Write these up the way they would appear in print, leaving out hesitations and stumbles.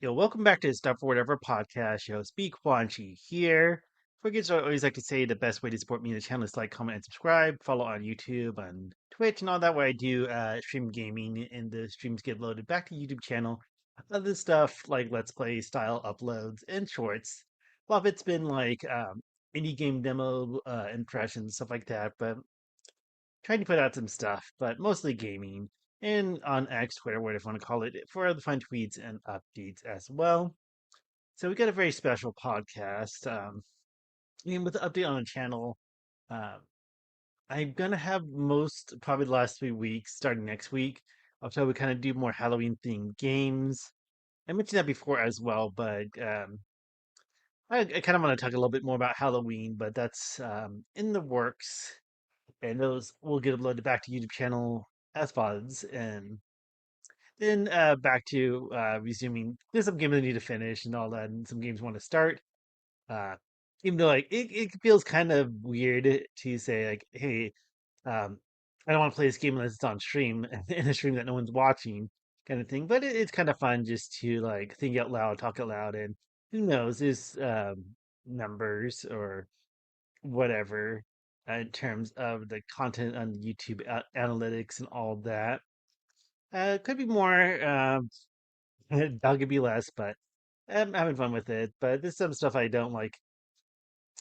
Welcome back to the Stuff for Whatever podcast. Your host, BQuanchi here. Forget, I always like to say the best way to support me in the channel is like, comment, and subscribe. Follow on YouTube, on Twitch, and all that way I do stream gaming, and the streams get loaded back to YouTube channel. Other stuff like Let's Play style uploads and shorts. A lot of it's been like indie game demo impressions, stuff like that, but trying to put out some stuff, but mostly gaming. And on X, Twitter, whatever you want to call it, for other fun tweets and updates as well. So we got a very special podcast. And with the update on the channel, uh, I'm gonna have most probably the last 3 weeks, starting next week. I'll try to kind of do more Halloween themed games. I mentioned that before as well, but I kind of want to talk a little bit more about Halloween, but that's in the works, and those will get uploaded back to YouTube channel as VODs, and then back to resuming. There's some games I need to finish and all that, and some games I want to start. Uh, Even though like it feels kind of weird to say like, hey, um, I don't want to play this game unless it's on stream in a stream that no one's watching, kind of thing. But it's kind of fun just to like think out loud, talk out loud, and who knows, there's numbers or whatever in terms of the content on YouTube analytics and all that. Could be more, dog could be less, but I'm having fun with it. But there's some stuff I don't like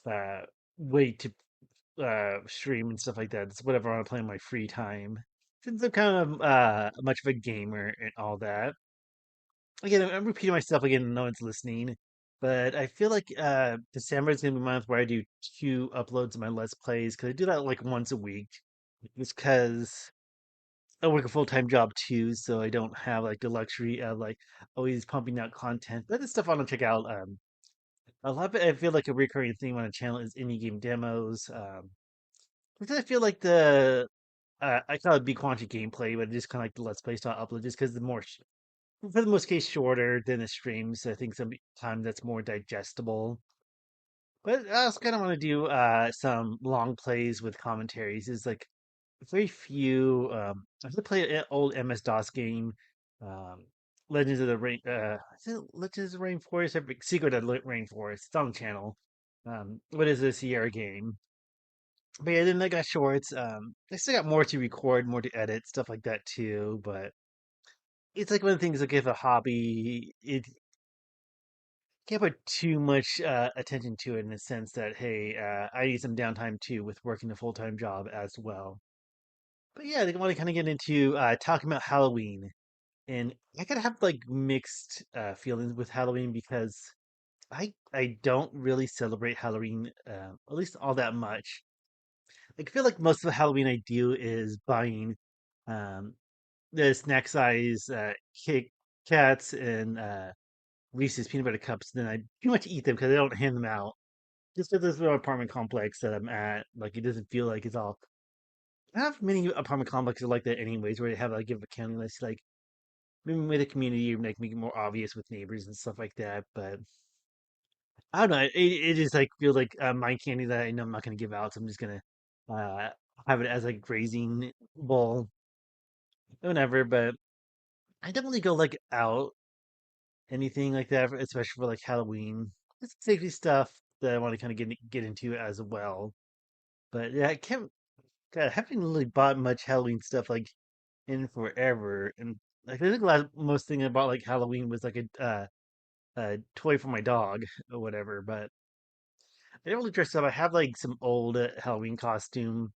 uh wait to stream and stuff like that. It's whatever I want to play in my free time. Since I'm kind of much of a gamer and all that. Again, I'm repeating myself again, no one's listening. But I feel like December is gonna be a month where I do 2 uploads of my Let's Plays because I do that like once a week. Just because I work a full-time job too, so I don't have like the luxury of like always pumping out content. But it's stuff I want to check out. A lot of it, I feel like a recurring theme on the channel is indie game demos. Because I feel like I call it BQuanchi gameplay, but just kind of like the Let's Play style upload, just because for the most case, shorter than the streams. I think sometimes that's more digestible. But I also kind of want to do some long plays with commentaries. Is like very few. I have to play an old MS DOS game, um, Legends of the Rain. Is it Legends of the Rainforest? Secret of the Rainforest. It's on the channel. What is this Sierra game? But yeah, then I got shorts. I still got more to record, more to edit, stuff like that too. But it's like one of the things like if a hobby, it can't put too much attention to it in the sense that hey, I need some downtime too with working a full time job as well. But yeah, I want to kind of get into talking about Halloween, and I gotta have like mixed feelings with Halloween because I don't really celebrate Halloween, at least all that much. Like, I feel like most of the Halloween I do is buying um, the snack size Kit Kats and Reese's peanut butter cups. Then I pretty much eat them because I don't hand them out. Just at this little apartment complex that I'm at, like it doesn't feel like it's all. I have many apartment complexes like that, anyways, where they have like give a county list, like maybe with the community, like make it more obvious with neighbors and stuff like that. But I don't know. It just like feels like mind candy that I know I'm not going to give out, so I'm just gonna uh, have it as a grazing bowl, whatever. But I don't really go like out anything like that, especially for like Halloween. It's safety stuff that I want to kind of get into as well. But yeah, I can't. God, I haven't really bought much Halloween stuff like in forever. And like I think the last most thing I bought like Halloween was like a toy for my dog or whatever. But I don't really dress up. I have like some old Halloween costume,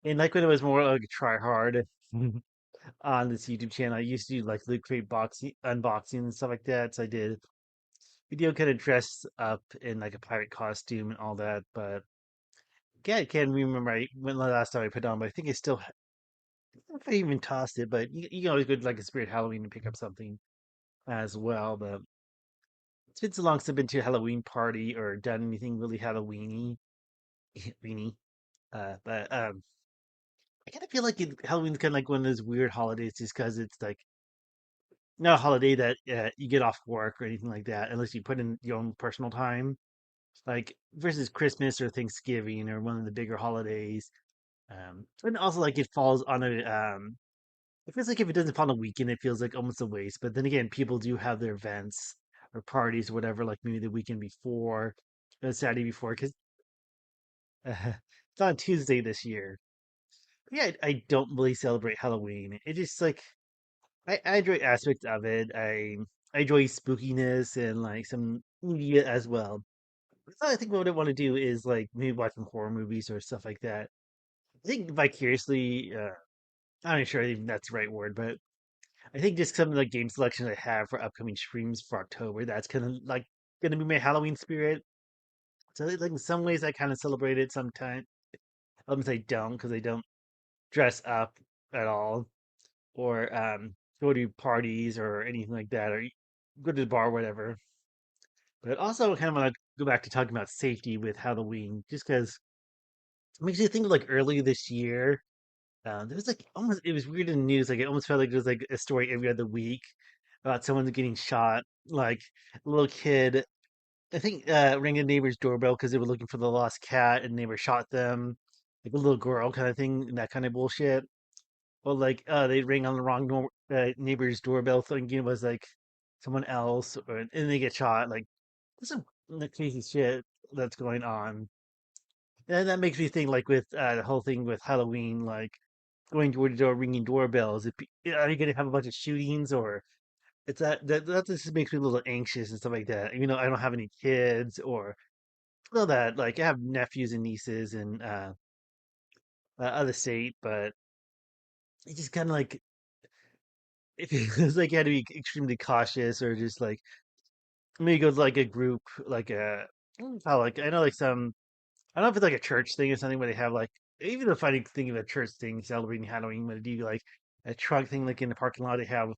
and like when it was more like a try hard on this YouTube channel, I used to do like Loot Crate boxing unboxing and stuff like that. So I did video kind of dress up in like a pirate costume and all that. But yeah, I can't remember when the last time I put it on, but I think I still, I don't know if I even tossed it, but you can always go to like a Spirit Halloween and pick up something as well. But it's been so long since I've been to a Halloween party or done anything really Halloweeny. Weenie. But I kind of feel like Halloween's kind of like one of those weird holidays just because it's like not a holiday that you get off work or anything like that unless you put in your own personal time. Like versus Christmas or Thanksgiving or one of the bigger holidays. And also like it falls on a it feels like if it doesn't fall on a weekend, it feels like almost a waste. But then again, people do have their events. or parties or whatever, like maybe the weekend before, the Saturday before, because it's on Tuesday this year. But yeah, I don't really celebrate Halloween. It just like I enjoy aspects of it. I enjoy spookiness and like some media as well. So I think what I want to do is like maybe watch some horror movies or stuff like that. I think vicariously, I'm not sure if that's the right word, but I think just some of the game selections I have for upcoming streams for October, that's kind of like gonna be my Halloween spirit. So like in some ways I kind of celebrate it sometimes. Sometimes I don't because I don't dress up at all or go to parties or anything like that or go to the bar or whatever. But also kind of want to go back to talking about safety with Halloween, just because it makes you think of like earlier this year. There was like almost it was weird in the news. Like it almost felt like there was like a story every other week about someone getting shot. Like a little kid, I think, rang a neighbor's doorbell because they were looking for the lost cat, and neighbor shot them. Like a little girl kind of thing, and that kind of bullshit. Or like they ring on the wrong neighbor's doorbell, thinking it was like someone else, and they get shot. Like there's some like, crazy shit that's going on. And that makes me think, like, with the whole thing with Halloween, like going door to door, ringing doorbells. Are you going to have a bunch of shootings, or it's that just makes me a little anxious and stuff like that. Even though I don't have any kids or all that, like I have nephews and nieces in other state, but it just kind of like it feels like you had to be extremely cautious, or just like maybe go to like a group, like a how like I know like some I don't know if it's like a church thing or something where they have like even the funny thing of a church thing celebrating Halloween when they do like a trunk thing like in the parking lot they have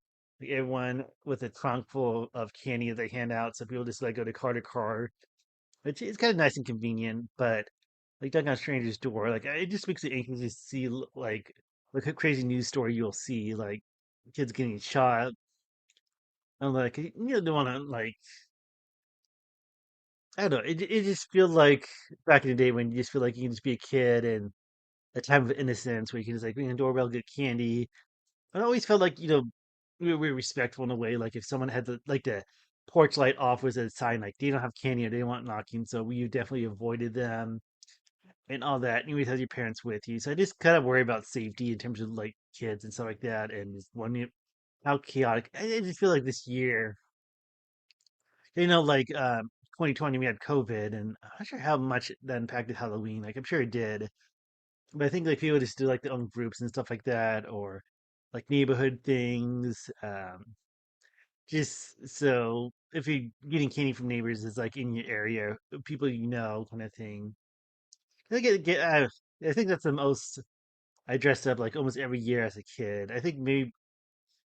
like everyone with a trunk full of candy that they hand out so people just like go to car. Which is kind of nice and convenient, but like knocking on a stranger's door, like it just makes it anxious to see like a crazy news story you'll see like kids getting shot. I'm like you know don't want to like I don't know. It just feels like back in the day when you just feel like you can just be a kid and a time of innocence where you can just like ring the doorbell, get candy. I always felt like we were respectful in a way. Like if someone had the porch light off was a sign like they don't have candy or they want knocking, so we definitely avoided them and all that. And you always have your parents with you, so I just kind of worry about safety in terms of like kids and stuff like that. And just wondering how chaotic. I just feel like this year, 2020 we had COVID, and I'm not sure how much that impacted Halloween. Like I'm sure it did. But I think like people just do like their own groups and stuff like that, or like neighborhood things. Just so if you're getting candy from neighbors is like in your area, people you know, kind of thing. I think that's the most I dressed up like almost every year as a kid. I think maybe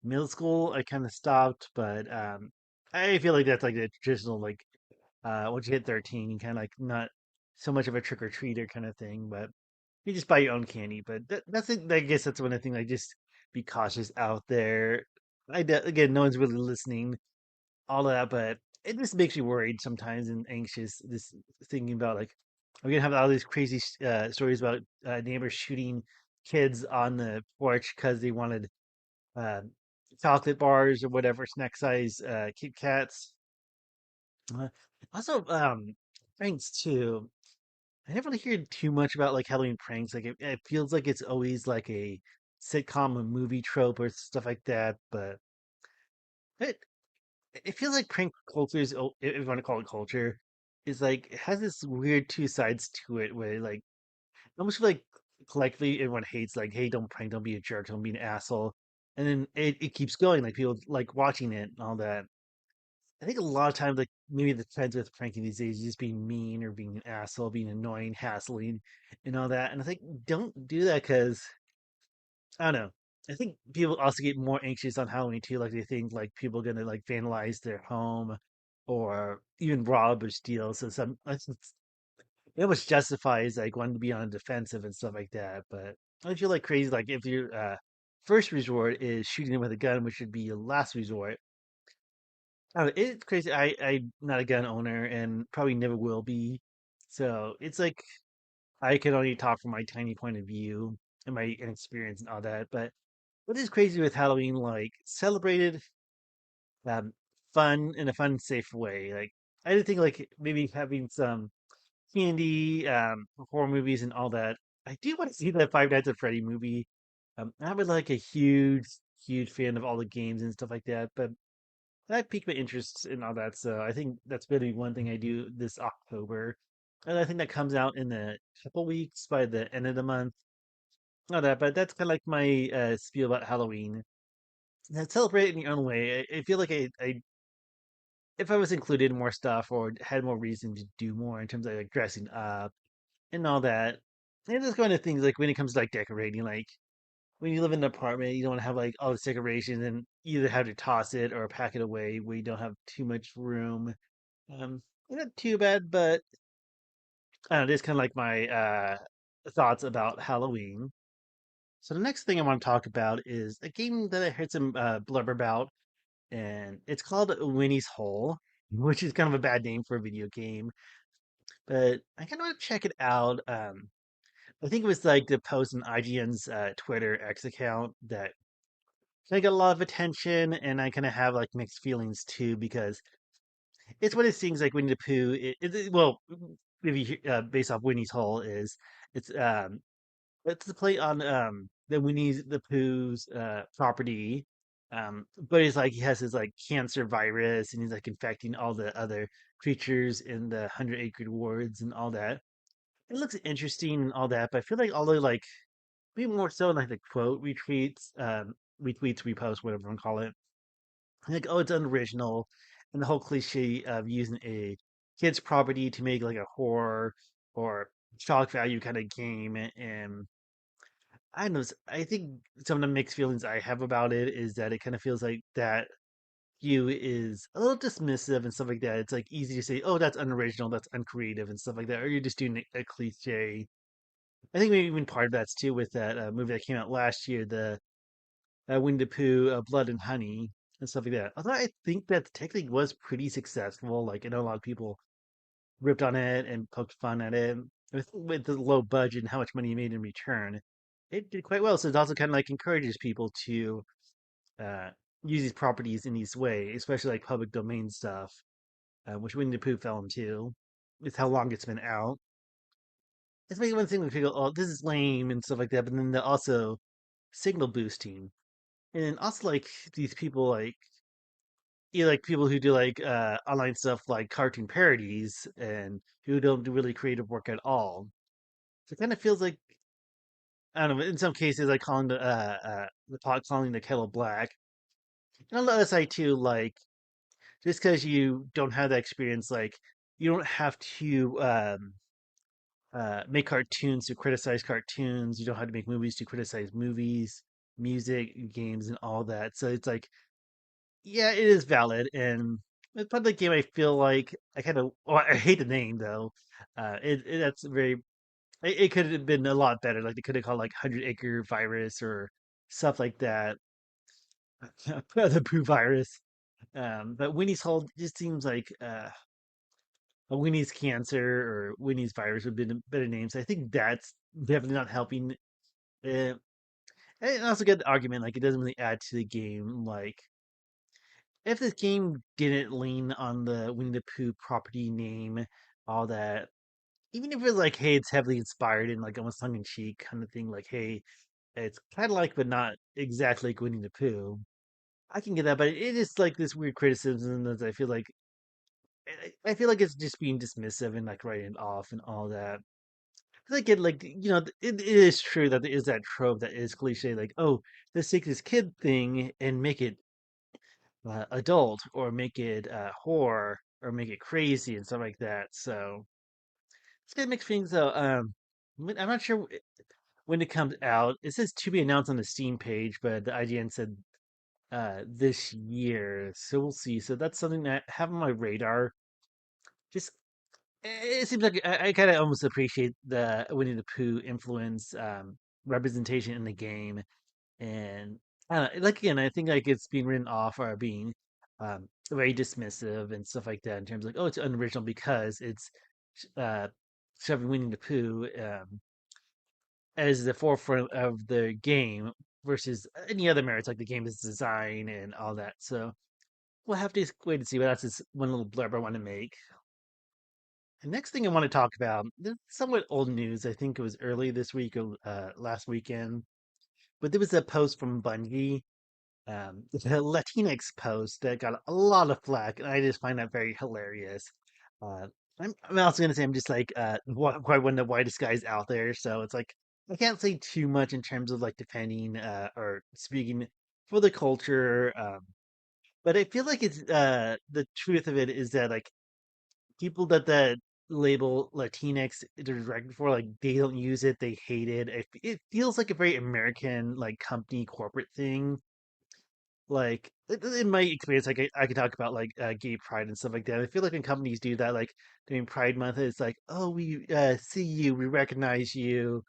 middle school I kind of stopped, but I feel like that's like the traditional like once you hit 13, you kind of like not so much of a trick or treater kind of thing, but you just buy your own candy, but that's it. I guess that's one of the things. Like, just be cautious out there. Again, no one's really listening, all of that, but it just makes me worried sometimes and anxious. Just thinking about like, we're gonna have all these crazy stories about neighbors shooting kids on the porch because they wanted uh, chocolate bars or whatever snack size Kit Kats. Uh, Also, pranks too. I never really hear too much about like Halloween pranks. Like it feels like it's always like a sitcom or movie trope or stuff like that. But it it feels like prank culture is, if you want to call it culture, is like it has this weird two sides to it where like almost feel like collectively everyone hates like, hey, don't prank, don't be a jerk, don't be an asshole. And then it keeps going, like people like watching it and all that. I think a lot of times, like maybe the trends with pranking these days is just being mean or being an asshole, being annoying, hassling, and all that. And I think don't do that because I don't know. I think people also get more anxious on Halloween too. Like they think like people are gonna like vandalize their home or even rob or steal. So it almost justifies like wanting to be on the defensive and stuff like that. But I feel like crazy. Like if your first resort is shooting them with a gun, which should be your last resort. It's crazy. I'm not a gun owner and probably never will be. So it's like I can only talk from my tiny point of view and my inexperience and all that. But what is crazy with Halloween, like celebrated, um, fun in a fun, safe way. Like I did think like maybe having some candy, horror movies and all that. I do want to see the Five Nights at Freddy movie. I'm like a huge fan of all the games and stuff like that, but that piqued my interest in all that. So I think that's going to be one thing I do this October. And I think that comes out in a couple weeks by the end of the month. Not that, but that's kind of like my spiel about Halloween. And celebrate in your own way. I feel like if I was included in more stuff or had more reason to do more in terms of like dressing up and all that, and just kind of things like when it comes to like decorating, like when you live in an apartment, you don't want to have like all this decorations and either have to toss it or pack it away where you don't have too much room. Um, Not too bad, but I don't know, it's kind of like my thoughts about Halloween. So the next thing I want to talk about is a game that I heard some blurb about, and it's called Winnie's Hole, which is kind of a bad name for a video game, but I kind of want to check it out. I think it was like the post on IGN's Twitter X account that kind of got a lot of attention, and I kind of have like mixed feelings too because it's one of those things like Winnie the Pooh. Well, maybe based off Winnie's Hole is it's it's the play on the Winnie the Pooh's property. But it's like he has his like cancer virus and he's like infecting all the other creatures in the 100 acre wards and all that. It looks interesting and all that, but I feel like all the like maybe more so like the quote retweets, reposts, whatever you want to call it. Like, oh, it's unoriginal, and the whole cliche of using a kid's property to make like a horror or shock value kind of game. And I don't know. I think some of the mixed feelings I have about it is that it kind of feels like that view is a little dismissive and stuff like that. It's like easy to say, oh, that's unoriginal, that's uncreative, and stuff like that, or you're just doing a cliche. I think maybe even part of that's too with that movie that came out last year, the Winnie the Pooh, Blood and Honey, and stuff like that. Although I think that technically was pretty successful. Like I know a lot of people ripped on it and poked fun at it with the low budget and how much money you made in return. It did quite well. So it also kind of like encourages people to uh, use these properties in these ways, especially like public domain stuff, which Winnie the Pooh fell into. It's how long it's been out. It's maybe one thing we feel, oh, this is lame and stuff like that. But then the also signal boosting, and then also like these people like like people who do like online stuff like cartoon parodies and who don't do really creative work at all. So it kind of feels like I don't know. In some cases, like calling the pot calling the kettle black. And on the other side too, like just because you don't have that experience, like you don't have to make cartoons to criticize cartoons. You don't have to make movies to criticize movies, music, games, and all that. So it's like yeah, it is valid, and it's part of the game. I feel like I kind of. Oh, I hate the name though. That's very. It could have been a lot better. Like they could have called like 100 acre virus or stuff like that. The poo virus. But Winnie's Hole just seems like a Winnie's cancer or Winnie's virus would have been better names. I think that's definitely not helping. Uh, and also get the argument like it doesn't really add to the game. Like if this game didn't lean on the Winnie the Pooh property name, all that, even if it's like, hey, it's heavily inspired and like almost tongue in cheek kind of thing, like, hey, it's kind of like, but not exactly like Winnie the Pooh. I can get that, but it is like this weird criticism that I feel like I feel like it's just being dismissive and like writing it off and all that. 'Cause I get like it is true that there is that trope that is cliche, like, oh, let's take this kid thing and make it adult or make it horror or make it crazy and stuff like that. So it's gonna mix things though. I'm not sure when it comes out. It says to be announced on the Steam page, but the IGN said this year, so we'll see. So that's something that I have on my radar. Just it seems like I kind of almost appreciate the Winnie the Pooh influence representation in the game. And like again, I think like it's being written off or being very dismissive and stuff like that in terms of like, oh, it's unoriginal because it's uh, shoving Winnie the Pooh as the forefront of the game versus any other merits like the game's design and all that. So we'll have to wait and see. But that's just one little blurb I want to make. The next thing I want to talk about, this is somewhat old news. I think it was early this week or last weekend, but there was a post from Bungie, the Latinx post that got a lot of flack, and I just find that very hilarious. Uh, I'm also gonna say I'm just like quite one of the whitest guys out there, so it's like I can't say too much in terms of like defending or speaking for the culture. But I feel like it's the truth of it is that like people that label Latinx directly for like they don't use it, they hate it. It feels like a very American like company corporate thing. Like in my experience, like I could talk about like gay pride and stuff like that. I feel like when companies do that, like during Pride Month, it's like, oh, we see you, we recognize you,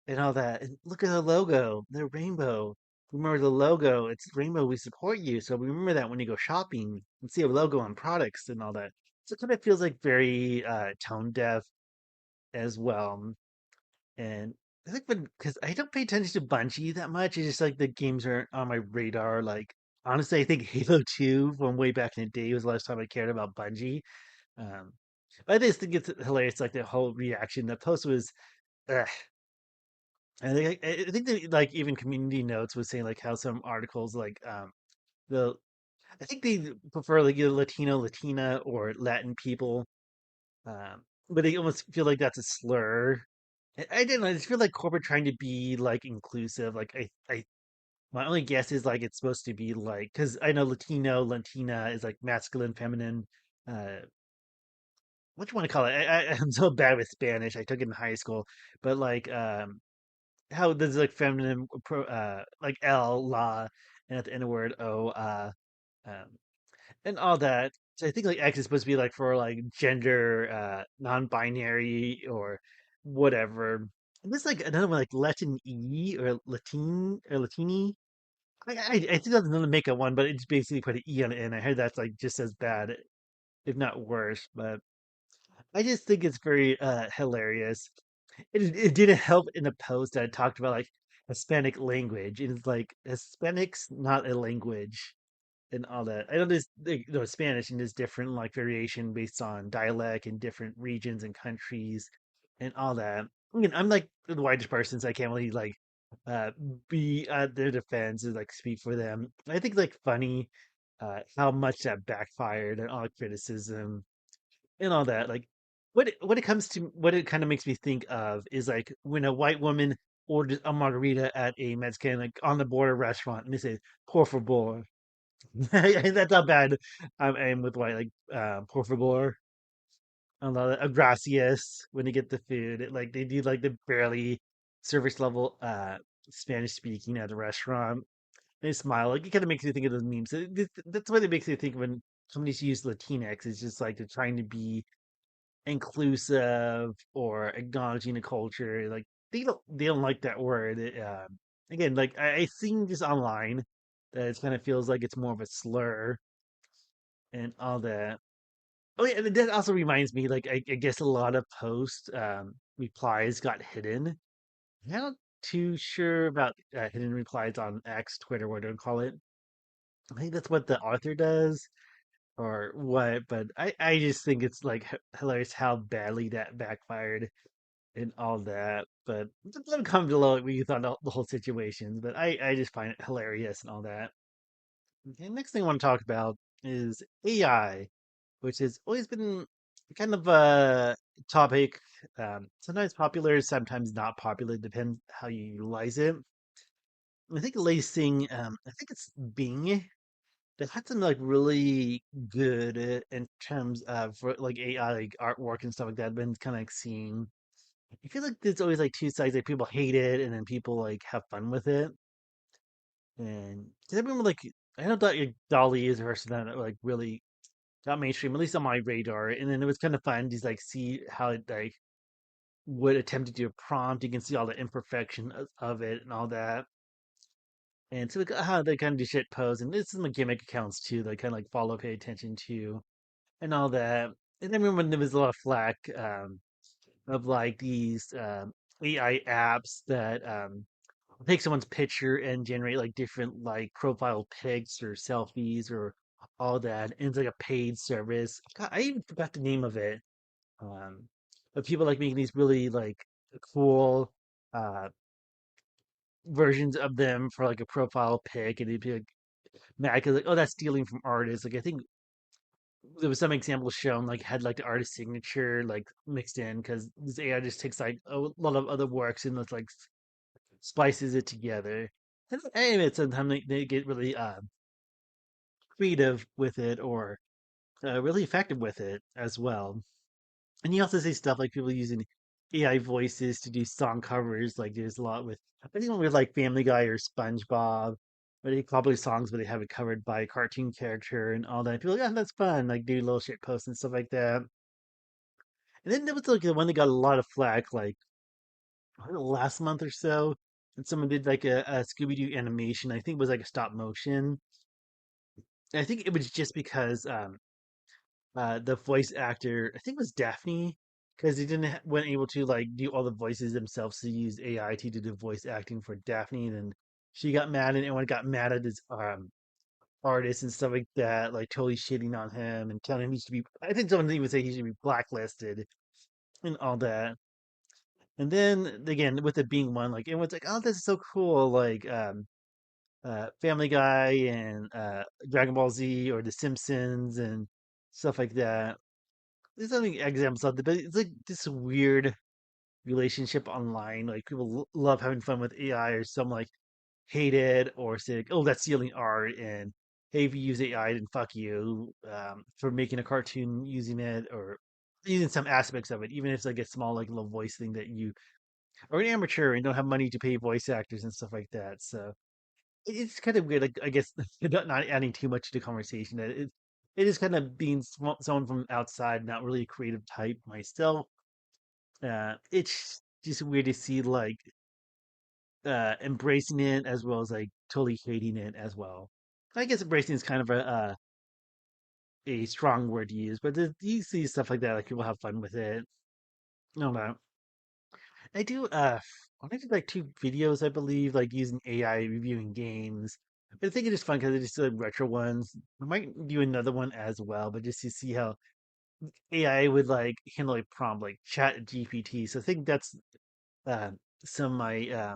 and all that. And look at the logo, the rainbow. Remember the logo? It's rainbow. We support you, so remember that when you go shopping and see a logo on products and all that. So it kind of feels like very tone deaf as well. And I think because I don't pay attention to Bungie that much, it's just like the games aren't on my radar. Like honestly, I think Halo 2 from way back in the day was the last time I cared about Bungie. Um, but I just think it's hilarious, like the whole reaction. The post was, ugh. I think that like even community notes was saying like how some articles like the I think they prefer like either Latino, Latina, or Latin people. But they almost feel like that's a slur. I don't know. I just feel like corporate trying to be like inclusive. Like my only guess is like it's supposed to be like because I know Latino, Latina is like masculine, feminine. Uh, what do you want to call it? I'm so bad with Spanish. I took it in high school, but like how there's like feminine, like L, la, and at the end of the word O, um, and all that. So I think like X is supposed to be like for like gender non-binary or whatever. And there's like another one like Latin E or Latini. I think that's another makeup one, but it's basically put an E on it, and I heard that's like just as bad, if not worse. But I just think it's very hilarious. It didn't help in the post that I talked about like Hispanic language. It's like Hispanic's not a language and all that. I know Spanish and there's different like variation based on dialect in different regions and countries and all that. I mean, I'm like the whitest person, so I can't really like uh be at their defense and like speak for them. I think like funny how much that backfired and all the criticism and all that. Like what it comes to what it kind of makes me think of is like when a white woman orders a margarita at a Mexican like on the border restaurant and they say por favor. That's how bad I am with white, like por favor, a lot of gracias when they get the food. Like they do like the barely service level Spanish speaking at the restaurant. They smile. Like it kind of makes me think of those memes. That's what it makes me think when somebody's use Latinx. It's just like they're trying to be inclusive or acknowledging the culture. Like they don't like that word. Again, like I seen this online that it kind of feels like it's more of a slur and all that. Oh yeah, and that also reminds me, like I guess a lot of post replies got hidden. I'm not too sure about hidden replies on X, Twitter, whatever you call it. I think that's what the author does or what, but I just think it's like hilarious how badly that backfired and all that. But let me comment below what you thought of the whole situation. But I just find it hilarious and all that. Okay, next thing I want to talk about is AI, which has always been kind of a topic. Sometimes popular, sometimes not popular, depends how you utilize it. I think the latest thing, I think it's Bing. They've had some like really good in terms of for like AI, like artwork and stuff like that. I've been kind of like seeing. I feel like there's always like two sides. Like people hate it, and then people like have fun with it. And 'cause I remember like I know that like, Dolly is a person that like really got mainstream, at least on my radar. And then it was kind of fun to like see how it like would attempt to do a prompt. You can see all the imperfection of it and all that. And so like how they kind of do shit posts, and this is my gimmick accounts too. They kind of like follow, pay attention to, and all that. And I remember when there was a lot of flack of like these AI apps that take someone's picture and generate like different like profile pics or selfies or all that. And it's like a paid service. God, I even forgot the name of it. Um, but people like making these really like cool uh versions of them for like a profile pic, and it'd be like mad 'cause like, oh, that's stealing from artists. Like I think there was some examples shown like had like the artist signature like mixed in because this AI just takes like a lot of other works and it's like splices it together. And anyway, sometimes they get really creative with it or really effective with it as well. And you also see stuff like people using AI voices to do song covers. Like there's a lot with I think with like Family Guy or SpongeBob, where they probably songs where they have it covered by a cartoon character and all that. People are like, yeah, that's fun. Like do little shit posts and stuff like that. And then there was like the one that got a lot of flack, like I don't know, last month or so. And someone did like a Scooby Doo animation. I think it was like a stop motion. And I think it was just because the voice actor, I think it was Daphne, because he didn't weren't able to like do all the voices themselves. So he used AI to do the voice acting for Daphne, and then she got mad, and everyone got mad at his artist and stuff like that, like totally shitting on him and telling him he should be. I think someone even say he should be blacklisted and all that. And then again, with it being one, like everyone's like, "Oh, this is so cool!" Like Family Guy and Dragon Ball Z or The Simpsons and stuff like that. There's something examples of it, but it's like this weird relationship online. Like people love having fun with AI, or some like hate it, or say, like, "Oh, that's stealing art," and hey, if you use AI, then fuck you for making a cartoon using it or using some aspects of it, even if it's like a small like little voice thing that you or an amateur and don't have money to pay voice actors and stuff like that. So it's kind of weird. Like I guess not adding too much to the conversation. That it is kind of being someone from outside, not really a creative type myself. It's just weird to see like embracing it as well as like totally hating it as well. I guess embracing is kind of a strong word to use, but you see stuff like that, like people have fun with it. No, no. I do I did like two videos, I believe, like using AI reviewing games. But I think it's just fun because it's just like retro ones. I might do another one as well, but just to see how AI would like handle a prompt like Chat GPT. So I think that's uh, some of my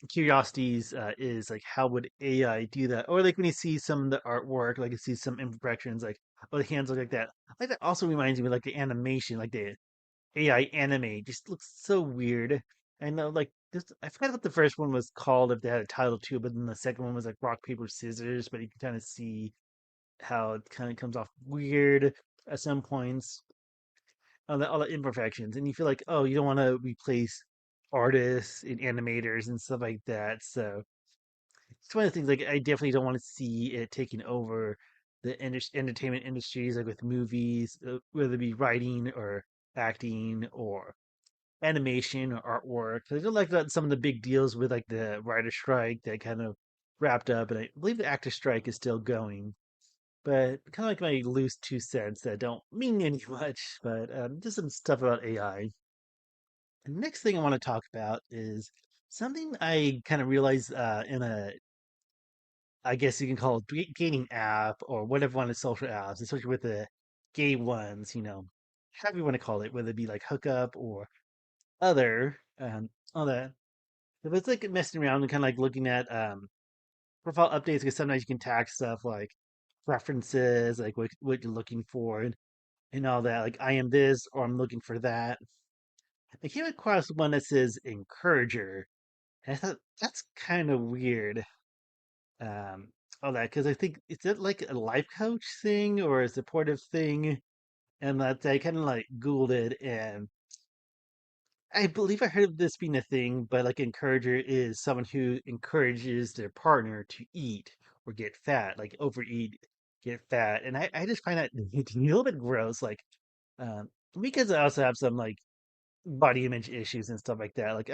curiosities is like how would AI do that? Or like when you see some of the artwork, like you see some imperfections, like oh the hands look like that. Like that also reminds me like the animation, like the AI anime just looks so weird. I know, like this. I forgot what the first one was called if they had a title too, but then the second one was like rock paper scissors. But you can kind of see how it kind of comes off weird at some points. All the imperfections, and you feel like, oh, you don't want to replace artists and animators and stuff like that. So it's one of the things like I definitely don't want to see it taking over the entertainment industries, like with movies, whether it be writing or acting or animation or artwork. I don't like that some of the big deals with like the writer strike that kind of wrapped up, and I believe the actor strike is still going. But kind of like my loose 2 cents that don't mean any much, but just some stuff about AI. The next thing I want to talk about is something I kind of realized in a, I guess you can call it dating app or whatever one of the social apps, especially with the gay ones, however you want to call it, whether it be like hookup or other, all that. If it's like messing around and kind of like looking at profile updates, because sometimes you can tag stuff like preferences, like what you're looking for and all that. Like I am this or I'm looking for that. I came across one that says encourager. And I thought that's kind of weird. Um, all that because I think is it like a life coach thing or a supportive thing? And that I kind of like Googled it and I believe I heard of this being a thing, but like encourager is someone who encourages their partner to eat or get fat, like overeat, get fat. And I just find that a little bit gross. Like, because I also have some like body image issues and stuff like that. Like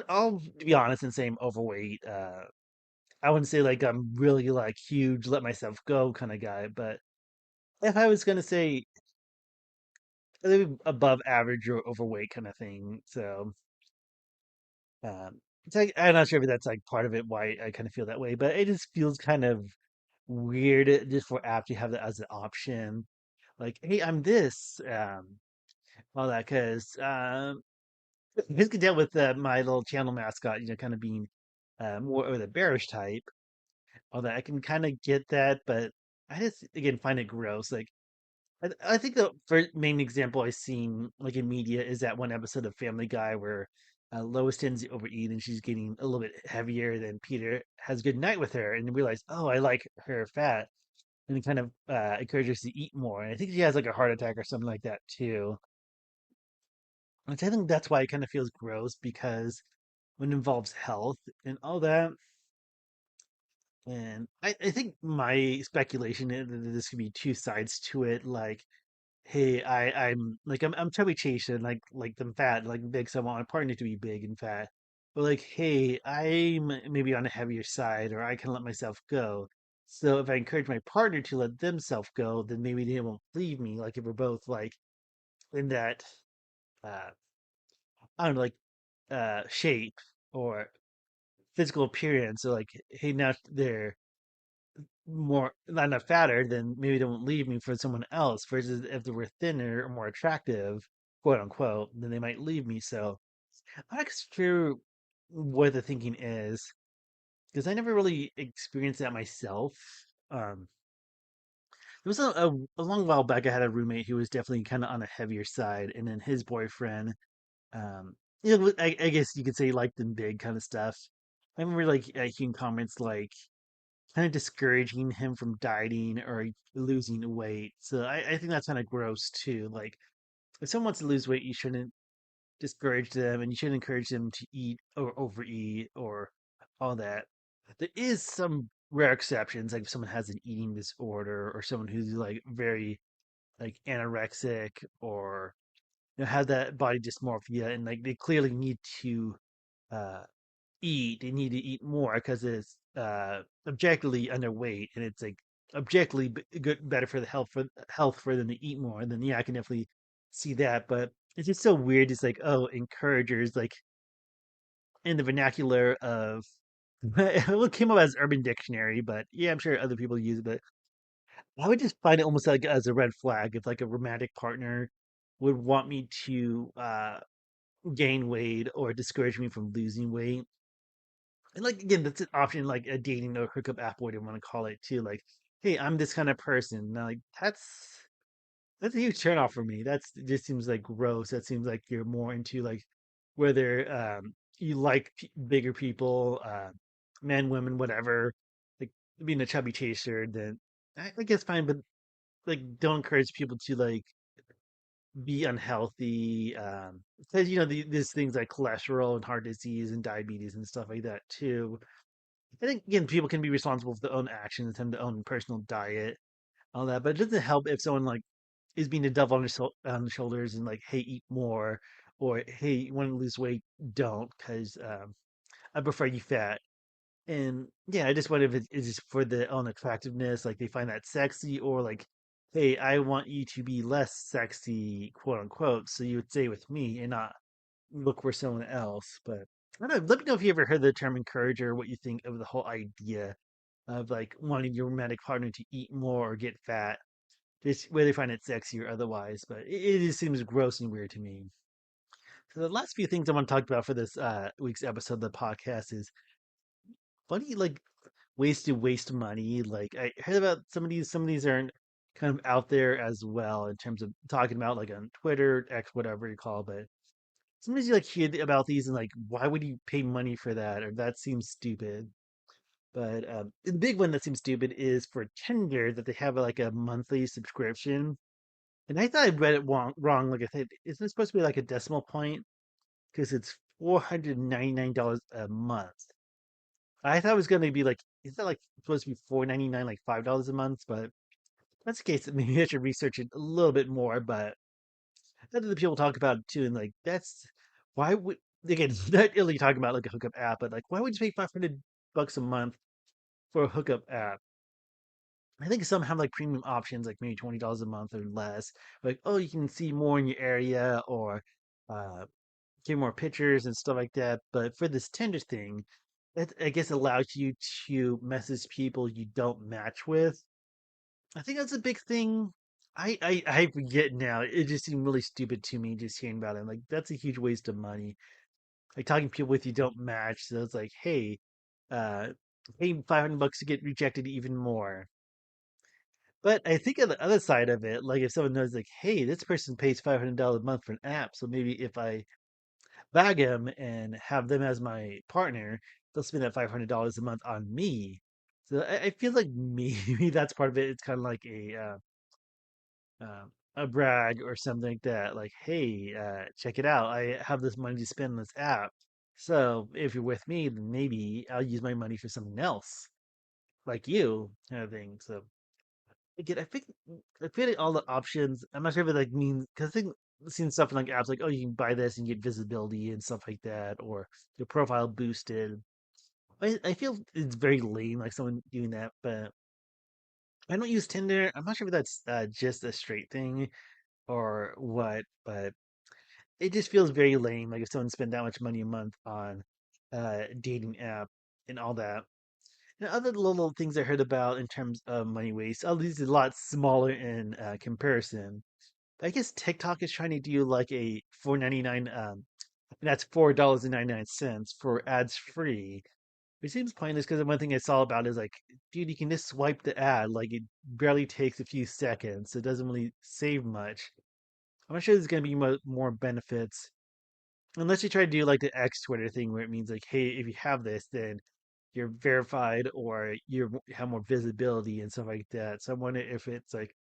I'll be honest and say I'm overweight. I wouldn't say like I'm really like huge, let myself go kind of guy, but if I was gonna say maybe above average or overweight kind of thing, so it's like I'm not sure if that's like part of it why I kind of feel that way, but it just feels kind of weird just for app to have that as an option. Like, hey, I'm this, all that, because this could deal with my little channel mascot, kind of being more of the bearish type. All that I can kind of get that, but I just again find it gross. Like, I think the first main example I've seen like in media is that one episode of Family Guy where Lois tends to overeat and she's getting a little bit heavier. Then Peter has a good night with her and realize, oh, I like her fat, and he kind of encourages her to eat more. And I think she has like a heart attack or something like that too. Which I think that's why it kind of feels gross because when it involves health and all that. And I think my speculation is that this could be two sides to it. Like, hey, I'm chubby chasing, like I'm fat, like big, so I want my partner to be big and fat. But like, hey, I'm maybe on the heavier side, or I can let myself go. So if I encourage my partner to let themselves go, then maybe they won't leave me. Like if we're both like in that uh I don't know, like shape or physical appearance, or like, hey, now they're more not enough fatter, then maybe they won't leave me for someone else. Versus if they were thinner or more attractive, quote unquote, then they might leave me. So I'm not sure what the thinking is because I never really experienced that myself. Um, there was a long while back. I had a roommate who was definitely kind of on the heavier side, and then his boyfriend, um, I guess you could say liked them big kind of stuff. I remember like hearing comments like kind of discouraging him from dieting or losing weight. So I think that's kind of gross too. Like if someone wants to lose weight, you shouldn't discourage them and you shouldn't encourage them to eat or overeat or all that. There is some rare exceptions, like if someone has an eating disorder or someone who's like very like anorexic or have that body dysmorphia and like they clearly need to uh they need to eat more because it's objectively underweight and it's like objectively good better for the health for them to eat more. And then yeah, I can definitely see that, but it's just so weird. It's like, oh, encouragers, like in the vernacular of what came up as Urban Dictionary, but yeah, I'm sure other people use it. But I would just find it almost like as a red flag if like a romantic partner would want me to gain weight or discourage me from losing weight. And like again, that's an option like a dating or hookup app, whatever you want to call it too. Like, hey, I'm this kind of person. Now, like that's a huge turnoff for me. That's it just seems like gross. That seems like you're more into like whether you like bigger people, men, women, whatever. Like being a chubby chaser, then I guess fine, but like don't encourage people to like be unhealthy. Because these things like cholesterol and heart disease and diabetes and stuff like that too. I think again, people can be responsible for their own actions and their own personal diet, all that. But it doesn't help if someone like is being a devil on on the shoulders and like, hey, eat more, or hey, you want to lose weight, don't, because I prefer you fat. And yeah, I just wonder if it is just for their own attractiveness, like they find that sexy, or like, hey, I want you to be less sexy, quote unquote, so you would stay with me and not look for someone else. But I don't know. Let me know if you ever heard the term encourager, what you think of the whole idea of like wanting your romantic partner to eat more or get fat, just whether they find it sexy or otherwise. But it just seems gross and weird to me. So the last few things I want to talk about for this week's episode of the podcast is funny like ways to waste money. Like I heard about some of these are kind of out there as well in terms of talking about like on Twitter, X, whatever you call it. But sometimes you like hear about these and like, why would you pay money for that? Or that seems stupid. But the big one that seems stupid is for Tinder that they have like a monthly subscription. And I thought I read it wrong. Like I said, isn't it supposed to be like a decimal point? Because it's $499 a month. I thought it was going to be like, is that like supposed to be $499, like $5 a month? But if that's the case, maybe I should research it a little bit more. But other people talk about it too, and like that's why would again not really talking about like a hookup app, but like why would you pay $500 a month for a hookup app? I think some have like premium options, like maybe $20 a month or less. Like, oh, you can see more in your area or uh get more pictures and stuff like that. But for this Tinder thing, it, I guess, allows you to message people you don't match with. I think that's a big thing. I forget now. It just seemed really stupid to me just hearing about it. Like that's a huge waste of money. Like talking to people with you don't match. So it's like, hey, uh, pay $500 to get rejected even more. But I think on the other side of it, like if someone knows, like, hey, this person pays $500 a month for an app, so maybe if I bag them and have them as my partner, they'll spend that $500 a month on me. So I feel like maybe that's part of it. It's kind of like a brag or something like that. Like, hey, check it out. I have this money to spend on this app. So if you're with me, then maybe I'll use my money for something else, like you, kind of thing. So again, I feel like all the options. I'm not sure if it like means because I think I've seen stuff in like apps like, oh, you can buy this and get visibility and stuff like that, or your profile boosted. I feel it's very lame, like someone doing that, but I don't use Tinder. I'm not sure if that's just a straight thing or what, but it just feels very lame. Like if someone spent that much money a month on a dating app and all that. And other little things I heard about in terms of money waste, all these are a lot smaller in comparison. I guess TikTok is trying to do like a 4.99 and that's $4.99 for ads free. It seems pointless because the one thing I saw about it is like, dude, you can just swipe the ad. Like it barely takes a few seconds. So it doesn't really save much. I'm not sure there's going to be more benefits unless you try to do like the X Twitter thing where it means like, hey, if you have this, then you're verified or you have more visibility and stuff like that. So I wonder if it's like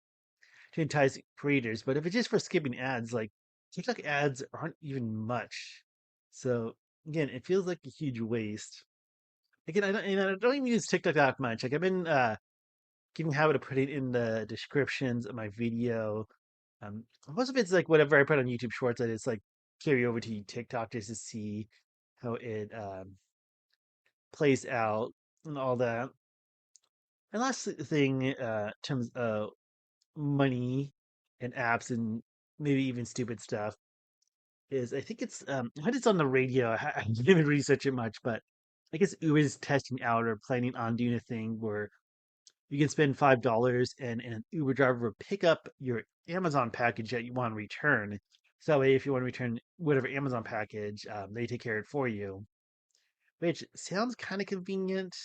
to entice creators, but if it's just for skipping ads, like TikTok ads aren't even much. So again, it feels like a huge waste. Again, I don't even use TikTok that much. Like I've been getting a habit of putting in the descriptions of my video. Most of it's like whatever I put on YouTube Shorts that it's like carry over to TikTok just to see how it plays out and all that. And last thing, in terms of money and apps and maybe even stupid stuff, is I think it's I heard it's on the radio. I didn't even research it much, but I guess Uber is testing out or planning on doing a thing where you can spend $5 and an Uber driver will pick up your Amazon package that you want to return. So that way, if you want to return whatever Amazon package, they take care of it for you, which sounds kind of convenient.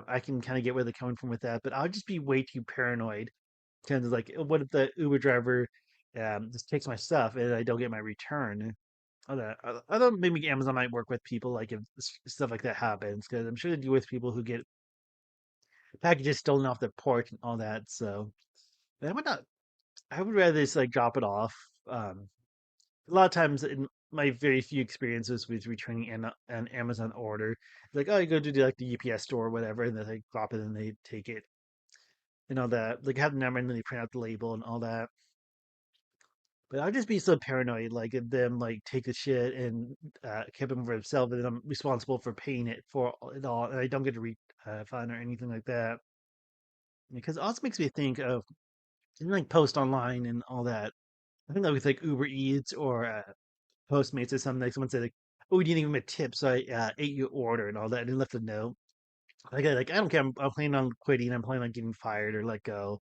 I can kind of get where they're coming from with that, but I'll just be way too paranoid. Kind of like, what if the Uber driver just takes my stuff and I don't get my return? Although maybe Amazon might work with people like if stuff like that happens, because I'm sure they deal with people who get packages stolen off their porch and all that. So I would not. I would rather just like drop it off. A lot of times in my very few experiences with returning an Amazon order, it's like, oh, you go to like the UPS store or whatever, and they like drop it and they take it and all that. Like have the number and then they print out the label and all that. But I'd just be so paranoid, like if them like take the shit and keep them for themselves, and then I'm responsible for paying it for it all, and I don't get a refund or anything like that. Because it also makes me think of like post online and all that. I think that was like Uber Eats or Postmates or something. Like someone said like, "Oh, we didn't even give me a tip, so I ate your order and all that," and left a note. Like I don't care. I'm planning on quitting. I'm planning on getting fired or let go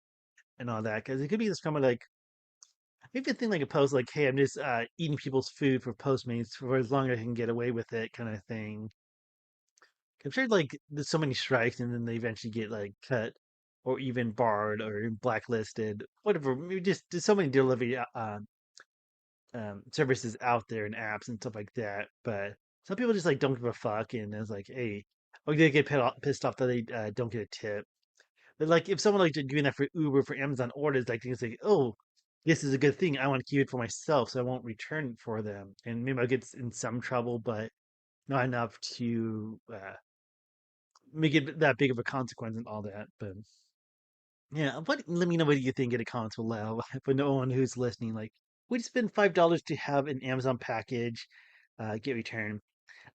and all that because it could be this kind of like maybe a thing like a post like, "Hey, I'm just eating people's food for Postmates for as long as I can get away with it," kind of thing. I'm sure like there's so many strikes and then they eventually get like cut or even barred or blacklisted, whatever. Maybe just there's so many delivery services out there and apps and stuff like that. But some people just like don't give a fuck, and it's like, hey, or they get pissed off that they don't get a tip. But like if someone like doing that for Uber for Amazon orders, like it's like, oh, this is a good thing. I want to keep it for myself, so I won't return it for them, and maybe I'll get in some trouble, but not enough to make it that big of a consequence and all that. But yeah, what? Let me know what you think in the comments below for no one who's listening. Like, would you spend $5 to have an Amazon package get returned?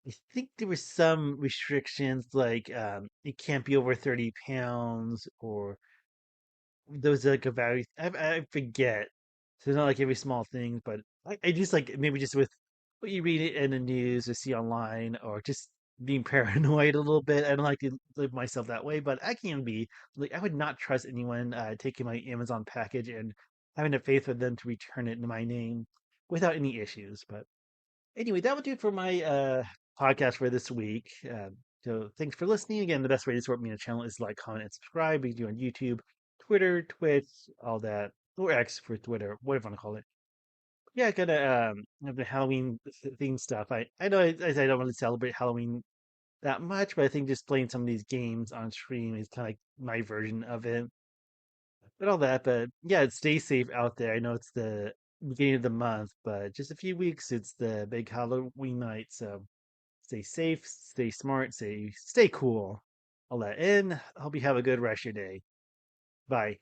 I think there were some restrictions, like it can't be over 30 pounds, or there was like a value. I forget. So it's not like every small thing, but I just like maybe just with what you read it in the news or see online, or just being paranoid a little bit. I don't like to live myself that way, but I can be. Like, I would not trust anyone taking my Amazon package and having the faith for them to return it in my name without any issues. But anyway, that would do it for my podcast for this week. So thanks for listening. Again, the best way to support me on the channel is like, comment, and subscribe. You can do on YouTube, Twitter, Twitch, all that, or X for Twitter, whatever you want to call it. Yeah, I gotta have the Halloween theme stuff. I know I don't really celebrate Halloween that much, but I think just playing some of these games on stream is kind of like my version of it. But all that, but yeah, stay safe out there. I know it's the beginning of the month, but just a few weeks, it's the big Halloween night. So stay safe, stay smart, stay cool. All that. And I hope you have a good rest of your day. Bye.